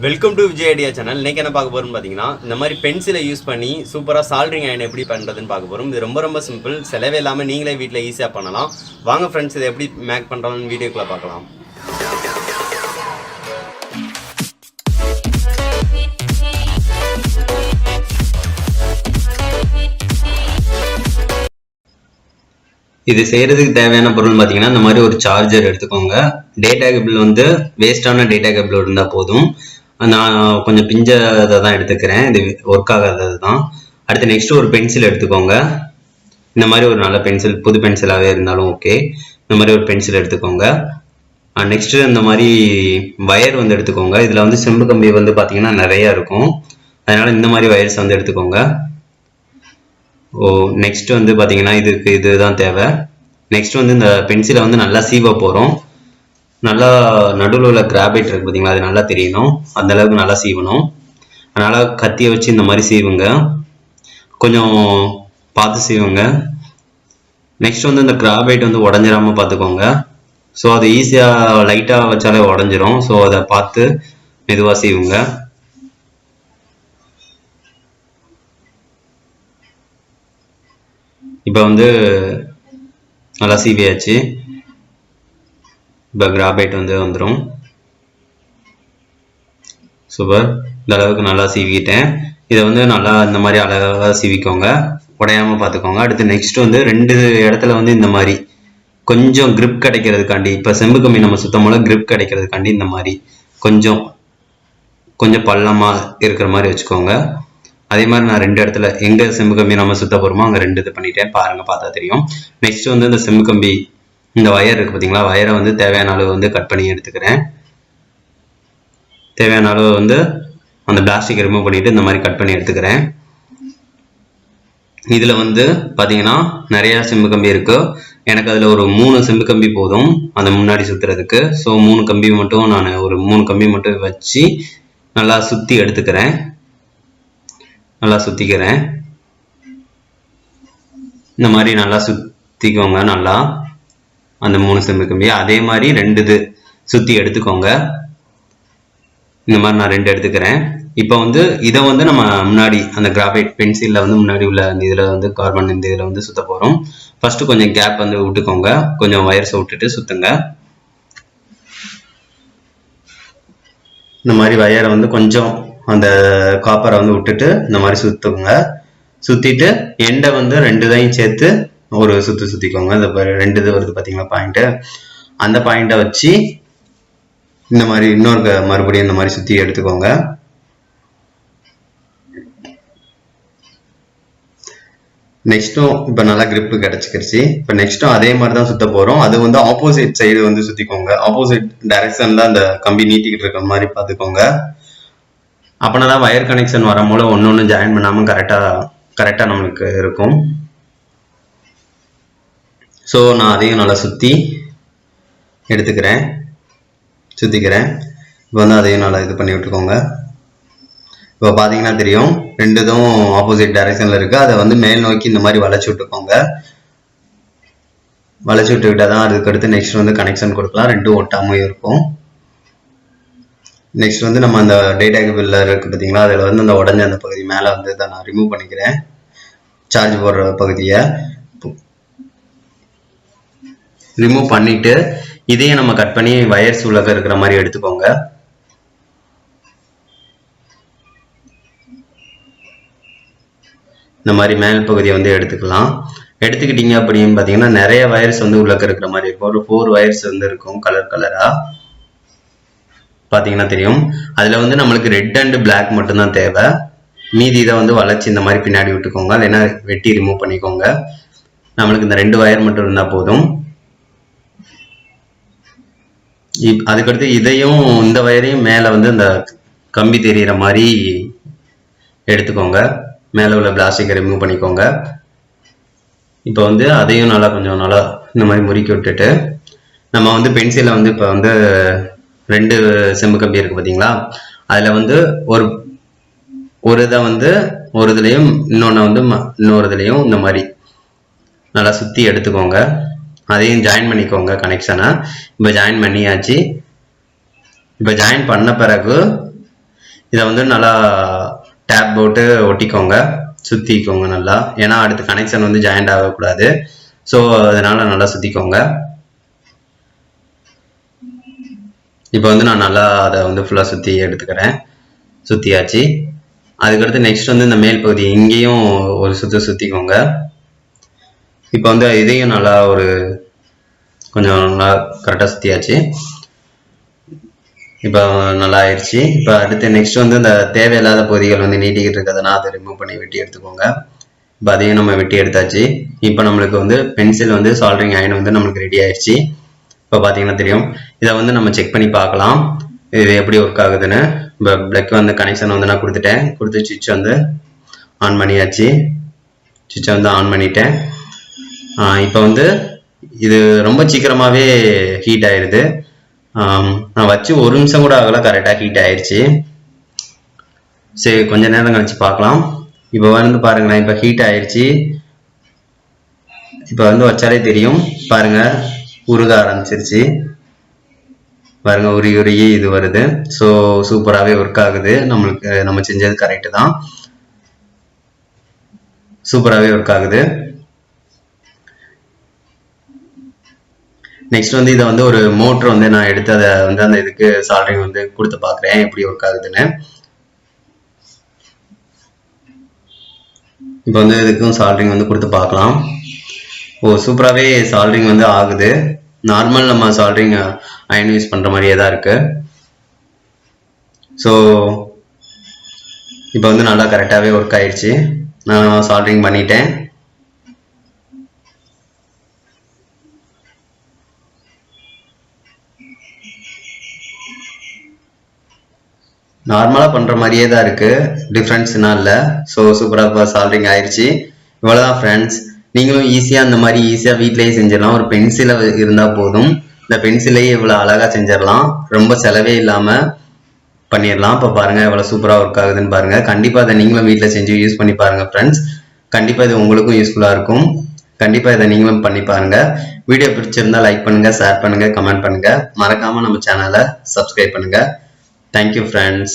Welcome to Vijay idea channel. இன்னைக்கு என்ன பார்க்க போறோம்னு பார்த்தீங்கன்னா, இந்த மாதிரி பென்சிலை யூஸ் பண்ணி சூப்பராக சால்ட்ரிங் அயன் எப்படி பண்ணுறதுன்னு பார்க்க போகிறோம். இது ரொம்ப சிம்பிள், செலவே இல்லாமல் நீங்களே வீட்டில் ஈஸியாக பண்ணலாம். வாங்க ஃப்ரெண்ட்ஸ், இதை எப்படி மேக் பண்ணுறோம்னு வீடியோக்குள்ளே பார்க்கலாம். இது செய்கிறதுக்கு தேவையான பொருள் பார்த்தீங்கன்னா, இந்த மாதிரி ஒரு சார்ஜர் எடுத்துக்கோங்க. டேட்டா கேபிள் வந்து வேஸ்டான டேட்டா கேபிள் இருந்தால் போதும். நான் கொஞ்சம் பிஞ்சதை தான் எடுத்துக்கிறேன், இது ஒர்க் ஆகாதது தான். அடுத்து நெக்ஸ்ட் ஒரு பென்சில் எடுத்துக்கோங்க. இந்த மாதிரி ஒரு நல்ல பென்சில், புது பென்சிலாகவே இருந்தாலும் ஓகே. இந்த மாதிரி ஒரு பென்சில் எடுத்துக்கோங்க. நெக்ஸ்ட் இந்த மாதிரி வயர் வந்து எடுத்துக்கோங்க. இதில் வந்து செம்பு கம்பி வந்து பார்த்தீங்கன்னா நிறையா இருக்கும், அதனால இந்த மாதிரி வயர்ஸ் வந்து எடுத்துக்கோங்க. நெக்ஸ்ட் வந்து பார்த்தீங்கன்னா இதுதான் தேவை. நெக்ஸ்ட் வந்து இந்த பென்சிலை வந்து நல்லா சீவ போகிறோம். நல்லா நடுவில் உள்ள கிராபைட் இருக்கு பார்த்தீங்களா, அது நல்லா தெரியணும், அந்த அளவுக்கு நல்லா சீவணும். அதனால் கத்தியை வச்சு இந்த மாதிரி சீவுங்க, கொஞ்சம் பார்த்து சீவுங்க. நெக்ஸ்ட் வந்து இந்த கிராபைட் வந்து உடஞ்சிடாமல் பார்த்துக்கோங்க. ஸோ அது ஈஸியாக லைட்டாக வச்சாலே உடஞ்சிரும். ஸோ அதை பார்த்து மெதுவாக சீவுங்க. இப்போ வந்து நல்லா சீவியாச்சு. இப்போ கிராபைட் வந்து வந்துடும். சூப்பர், இந்த அளவுக்கு நல்லா சீவிக்கிட்டேன். இதை வந்து நல்லா இந்த மாதிரி அழகாக சீவிக்கோங்க, உடையாமல் பார்த்துக்கோங்க. அடுத்து நெக்ஸ்ட் வந்து ரெண்டு இடத்துல வந்து இந்த மாதிரி கொஞ்சம் கிரிப் கிடைக்கிறதுக்காண்டி, இப்போ செம்பு கம்பி நம்ம சுத்தம் போல கிரிப் கிடைக்கிறதுக்காண்டி இந்த மாதிரி கொஞ்சம் பள்ளமாக இருக்கிற மாதிரி வச்சுக்கோங்க. அதே மாதிரி நான் ரெண்டு இடத்துல எங்கே செம்பு கம்பி நம்ம சுத்த போகிறோமோ அங்கே ரெண்டு இது பண்ணிட்டேன், பாருங்கள், பார்த்தா தெரியும். நெக்ஸ்ட் வந்து இந்த செம்பு கம்பி, இந்த வயர் இருக்குது பார்த்தீங்களா, வயரை வந்து தேவையான அளவு வந்து கட் பண்ணி எடுத்துக்கிறேன். தேவையான அளவு வந்து அந்த பிளாஸ்டிக் ரிமூவ் பண்ணிவிட்டு இந்த மாதிரி கட் பண்ணி எடுத்துக்கிறேன். இதில் வந்து பார்த்தீங்கன்னா நிறையா செம்பு கம்பி இருக்குது. எனக்கு அதில் ஒரு 3 செம்பு கம்பி போதும் அந்த முன்னாடி சுற்றுறதுக்கு. ஸோ 3 கம்பி மட்டும் நான் ஒரு 3 கம்பி மட்டும் வச்சு நல்லா சுற்றி எடுத்துக்கிறேன். நல்லா சுற்றிக்கிறேன். இந்த மாதிரி நல்லா சுற்றிக்கோங்க. நல்லா அந்த 3 செம்பு கம்பி அதே மாதிரி 2 இது சுற்றி எடுத்துக்கோங்க. இந்த மாதிரி நான் 2 எடுத்துக்கிறேன். இப்போ வந்து இதை வந்து நம்ம முன்னாடி அந்த கிராஃபைட் பென்சிலில் வந்து முன்னாடி உள்ள இதில் வந்து கார்பன் இந்த இதில் வந்து சுற்ற போகிறோம். ஃபஸ்ட்டு கொஞ்சம் கேப் வந்து விட்டுக்கோங்க, கொஞ்சம் வயர்ஸை விட்டுட்டு சுற்றுங்க. இந்த மாதிரி வயரை வந்து கொஞ்சம் அந்த காப்பரை வந்து விட்டுட்டு இந்த மாதிரி சுற்றுங்க. சுற்றிட்டு எண்டை வந்து 2 இதையும் சேர்த்து ஒரு சுற்றிக்கோங்க. இந்த 2 இது வருது பார்த்தீங்களா பாயிண்ட்டு, அந்த பாயிண்ட்டை வச்சு இந்த மாதிரி இன்னொரு மறுபடியும் இந்த மாதிரி சுற்றி எடுத்துக்கோங்க. நெக்ஸ்ட்டும் இப்போ நல்லா கிரிப்பு கிடச்சிக்கிடுச்சு. இப்போ நெக்ஸ்ட்டும் அதே மாதிரி தான் சுற்ற போகிறோம். அது வந்து ஆப்போசிட் சைடு வந்து சுற்றிக்கோங்க. ஆப்போசிட் டைரக்ஷன் தான் அந்த கம்பி நீட்டிக்கிட்டு இருக்கிற மாதிரி பார்த்துக்கோங்க. அப்படின்னா தான் வயர் கனெக்ஷன் வரும்போது ஒன்று ஜாயின் பண்ணாமல் கரெக்டாக நம்மளுக்கு இருக்கும். ஸோ நான் அதையும் நல்லா சுற்றிக்கிறேன். இப்போ வந்து அதையும் நல்லா இது பண்ணி விட்டுக்கோங்க. இப்போ பார்த்தீங்கன்னா தெரியும், 2 இதுவும் ஆப்போசிட் டைரக்ஷனில் இருக்குது. அதை வந்து மேல் நோக்கி இந்த மாதிரி வளைச்சி விட்டுக்கோங்க. வளைச்சி விட்டுக்கிட்டால் தான் அதுக்கடுத்து நெக்ஸ்ட் வந்து கனெக்ஷன் கொடுக்கலாம், 2 ஒட்டாமல் இருக்கும். நெக்ஸ்ட் வந்து நம்ம அந்த டேட்டா கேபிளில் இருக்குது பார்த்தீங்களா, அதில் வந்து அந்த உடஞ்ச அந்த பகுதி மேலே வந்து இதை நான் ரிமூவ் பண்ணிக்கிறேன். சார்ஜ் போடுற பகுதியை ரிமூவ் பண்ணிவிட்டு இதையும் நம்ம கட் பண்ணி வயர்ஸ் உள்ள இருக்கிற மாதிரி எடுத்துக்கோங்க. இந்த மாதிரி மேல் பகுதியை வந்து எடுத்துக்கலாம். எடுத்துக்கிட்டீங்க அப்படின்னு பார்த்தீங்கன்னா நிறைய வயர்ஸ் வந்து உள்ள இருக்கிற மாதிரி இருக்கும். ஒரு 4 வயர்ஸ் வந்து இருக்கும், கலராக பார்த்தீங்கன்னா தெரியும். அதில் வந்து நம்மளுக்கு ரெட் அண்ட் பிளாக் மட்டும்தான் தேவை. மீதி இதை வந்து வளைச்சி இந்த மாதிரி பின்னாடி விட்டுக்கோங்க, இல்லைன்னா வெட்டி ரிமூவ் பண்ணிக்கோங்க. நம்மளுக்கு இந்த 2 வயர் மட்டும் இருந்தால் போதும். அதுக்கடுத்து இதையும் இந்த வயரையும் மேலே வந்து இந்த கம்பி தெரிகிற மாதிரி எடுத்துக்கோங்க. மேலே உள்ள பிளாஸ்டிக்கை ரிமூவ் பண்ணிக்கோங்க. இப்போ வந்து அதையும் கொஞ்சம் நல்லா இந்த மாதிரி முறுக்கி விட்டுட்டு நம்ம வந்து பென்சிலில் வந்து இப்போ வந்து 2 செம்பு கம்பி இருக்குது பார்த்தீங்களா, அதில் வந்து ஒரு இதை வந்து ஒரு இதுலேயும் இன்னொன்று வந்து இன்னொரு இதுலேயும் இந்த மாதிரி நல்லா சுற்றி எடுத்துக்கோங்க. அதையும் ஜாயின் பண்ணிக்கோங்க கனெக்ஷனை. இப்போ ஜாயின் பண்ணியாச்சு. இப்போ ஜாயின் பண்ண பிறகு இதை வந்து நல்லா டேப் போட்டு ஒட்டிக்கோங்க, சுற்றிக்கோங்க நல்லா. ஏன்னா அடுத்து கனெக்ஷன் வந்து ஜாயிண்ட் ஆகக்கூடாது. ஸோ அதனால நல்லா சுற்றிக்கோங்க. இப்போ வந்து நான் நல்லா அதை வந்து ஃபுல்லாக சுற்றி எடுத்துக்கிறேன். சுற்றியாச்சு. அதுக்கடுத்து நெக்ஸ்ட் வந்து இந்த மேல் பகுதி இங்கேயும் ஒரு சுற்றிக்கோங்க. இப்போ வந்து இதையும் நல்லா ஒரு கொஞ்சம் நல்லா கரெக்டாக சுற்றியாச்சு. இப்போ நல்லா ஆயிடுச்சு. இப்போ அடுத்து நெக்ஸ்ட் வந்து இந்த தேவையில்லாத பகுதிகள் வந்து நீட்டிக்கிட்டு இருக்கிறதுனா அதை ரிமூவ் பண்ணி வெட்டி எடுத்துக்கோங்க. இப்போ அதையும் நம்ம வெட்டி எடுத்தாச்சு. இப்போ நம்மளுக்கு வந்து பென்சில் வந்து சால்டரிங் அயன் வந்து நம்மளுக்கு ரெடி ஆயிடுச்சு. இப்போ பார்த்தீங்கன்னா தெரியும். இதை வந்து நம்ம செக் பண்ணி பார்க்கலாம் இது எப்படி ஒர்க் ஆகுதுன்னு. இப்போ பிளக் வந்து கனெக்ஷன் வந்து நான் கொடுத்துட்டேன். கொடுத்து சுவிட்ச் வந்து ஆன் பண்ணியாச்சு. சுவிட்சை வந்து ஆன் பண்ணிட்டேன். இப்போ வந்து இது ரொம்ப சீக்கிரமாகவே ஹீட் ஆயிடுது. நான் வச்சு 1 நிமிஷம் கூட ஆகல, கரெக்டாக ஹீட் ஆயிடுச்சு. சரி, கொஞ்ச நேரம் கழிச்சு பார்க்கலாம். இப்போ வந்து பாருங்களேன், இப்போ ஹீட் ஆயிடுச்சு. இப்போ வந்து வச்சாலே தெரியும் பாருங்க, உருக ஆரம்பிச்சிருச்சு பாருங்க, உருகி இது வருது. ஸோ சூப்பராகவே ஒர்க் ஆகுது. நம்மளுக்கு நம்ம செஞ்சது கரெக்டு தான், சூப்பராகவே ஒர்க் ஆகுது. நெக்ஸ்ட் வந்து இதை வந்து ஒரு மோட்டர் வந்து நான் எடுத்து அதை வந்து அந்த இதுக்கு சால்டரிங் வந்து கொடுத்து பார்க்குறேன் எப்படி ஒர்க் ஆகுதுன்னு. இப்போ வந்து இதுக்கும் சால்டரிங் வந்து கொடுத்து பார்க்கலாம். சூப்பராகவே சால்டரிங் வந்து ஆகுது. நார்மல் நம்ம சால்டரிங் அயன் யூஸ் பண்ணுற மாதிரியே தான் இருக்கு. ஸோ இப்போ வந்து நல்லா கரெக்டாகவே ஒர்க் ஆயிடுச்சு. நான் சால்டரிங் பண்ணிட்டேன். நார்மலாக பண்ணுற மாதிரியே தான் இருக்குது, டிஃப்ரென்ஸ்னால் இல்லை. ஸோ சூப்பராக சால்டரிங் ஆயிடுச்சு. இவ்வளோதான் ஃப்ரெண்ட்ஸ். நீங்களும் ஈஸியாக அந்த மாதிரி ஈஸியாக வீட்டிலேயே செஞ்சிடலாம். ஒரு பென்சிலை இருந்தால் போதும், இந்த பென்சிலையே இவ்வளோ அழகாக செஞ்சிடலாம். ரொம்ப செலவே இல்லாமல் பண்ணிடலாம். இப்போ பாருங்கள் எவ்வளோ சூப்பராக ஒர்க் ஆகுதுன்னு பாருங்கள். கண்டிப்பாக அதை நீங்களும் வீட்டில் செஞ்சு யூஸ் பண்ணி பாருங்கள் ஃப்ரெண்ட்ஸ். கண்டிப்பாக இது உங்களுக்கும் யூஸ்ஃபுல்லாக இருக்கும். கண்டிப்பாக இதை நீங்களும் பண்ணி பாருங்கள். வீடியோ பிடிச்சிருந்தா லைக் பண்ணுங்கள், ஷேர் பண்ணுங்கள், கமெண்ட் பண்ணுங்கள். மறக்காமல் நம்ம சேனலை சப்ஸ்கிரைப் பண்ணுங்கள். Thank you friends.